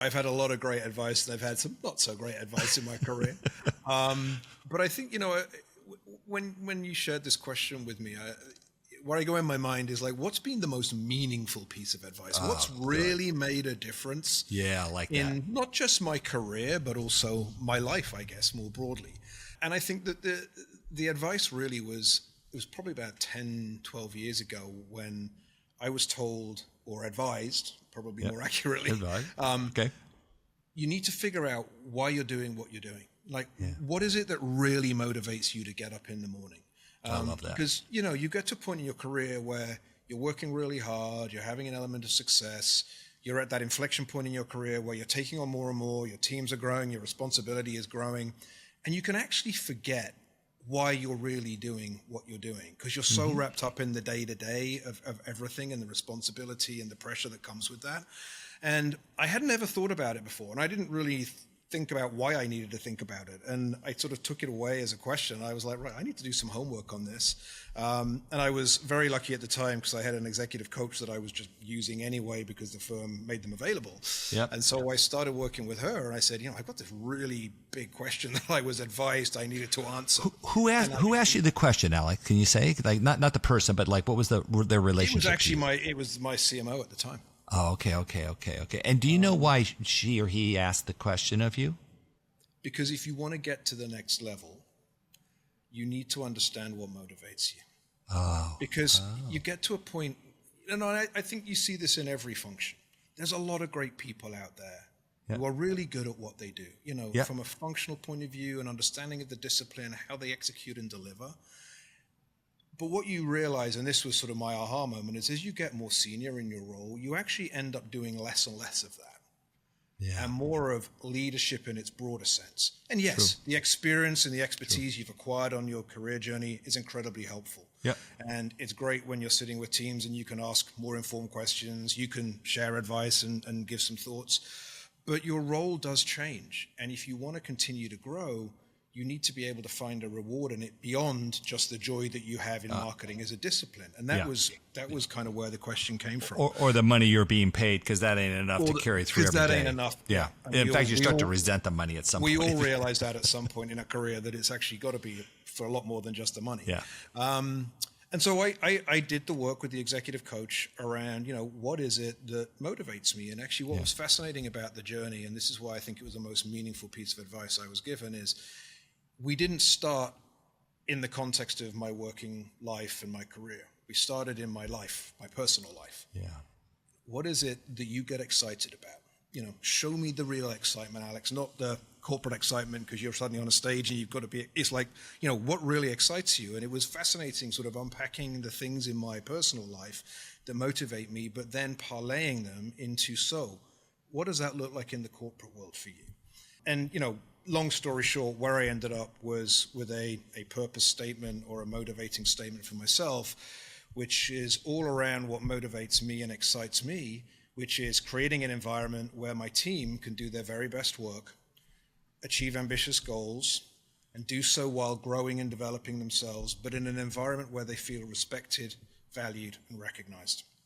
I've had a lot of great advice, and I've had some not so great advice in my career. But I think, when you shared this question with me, where I go in my mind is like, what's been the most meaningful piece of advice? What's really made a difference? Yeah, I like in that. not just my career, but also my life, I guess, more broadly. And I think that the advice really was, it was probably about 10, 12 years ago when I was told or advised, probably more accurately, Okay. you need to figure out why you're doing what you're doing. Like, what is it that really motivates you to get up in the morning? I love that. Because, you get to a point in your career where you're working really hard, you're having an element of success, you're at that inflection point in your career where you're taking on more and more, your teams are growing, your responsibility is growing, and you can actually forget why you're really doing what you're doing because you're so wrapped up in the day-to-day of everything and the responsibility and the pressure that comes with that. And I hadn't ever thought about it before, and I didn't really think about why I needed to think about it. And I sort of took it away as a question. I was like, right, I need to do some homework on this. And I was very lucky at the time because I had an executive coach that I was just using anyway because the firm made them available. Yep. And so I started working with her, and I said, I've got this really big question that I was advised I needed to answer. Who asked you the question, Alec? Can you say, like, not the person, but like, what was their relationship? It was my CMO at the time. Oh, okay. And do you know why she or he asked the question of you? Because if you want to get to the next level, you need to understand what motivates you. Because you get to a point, I think you see this in every function. There's a lot of great people out there who are really good at what they do, from a functional point of view and understanding of the discipline, how they execute and deliver. But what you realize, and this was sort of my aha moment, is as you get more senior in your role, you actually end up doing less and less of that. Yeah. And more of leadership in its broader sense. And yes, the experience and the expertise you've acquired on your career journey is incredibly helpful. Yeah. And it's great when you're sitting with teams and you can ask more informed questions, you can share advice and give some thoughts. But your role does change. And if you want to continue to grow, you need to be able to find a reward in it beyond just the joy that you have in marketing as a discipline. And that was kind of where the question came from. Or the money you're being paid, because that ain't enough to carry through every day. That ain't enough. Yeah. In fact, you start to resent the money at some point. We all realize that at some point in a career that it's actually got to be for a lot more than just the money. Yeah. And so I did the work with the executive coach around, what is it that motivates me? And actually what was fascinating about the journey, and this is why I think it was the most meaningful piece of advice I was given, is we didn't start in the context of my working life and my career. We started in my life, my personal life. Yeah. What is it that you get excited about? Show me the real excitement, Alex, not the corporate excitement because you're suddenly on a stage and you've got to be, it's like, what really excites you? And it was fascinating sort of unpacking the things in my personal life that motivate me, but then parlaying them into, so what does that look like in the corporate world for you? And, long story short, where I ended up was with a purpose statement or a motivating statement for myself, which is all around what motivates me and excites me, which is creating an environment where my team can do their very best work, achieve ambitious goals, and do so while growing and developing themselves, but in an environment where they feel respected, valued, and recognized.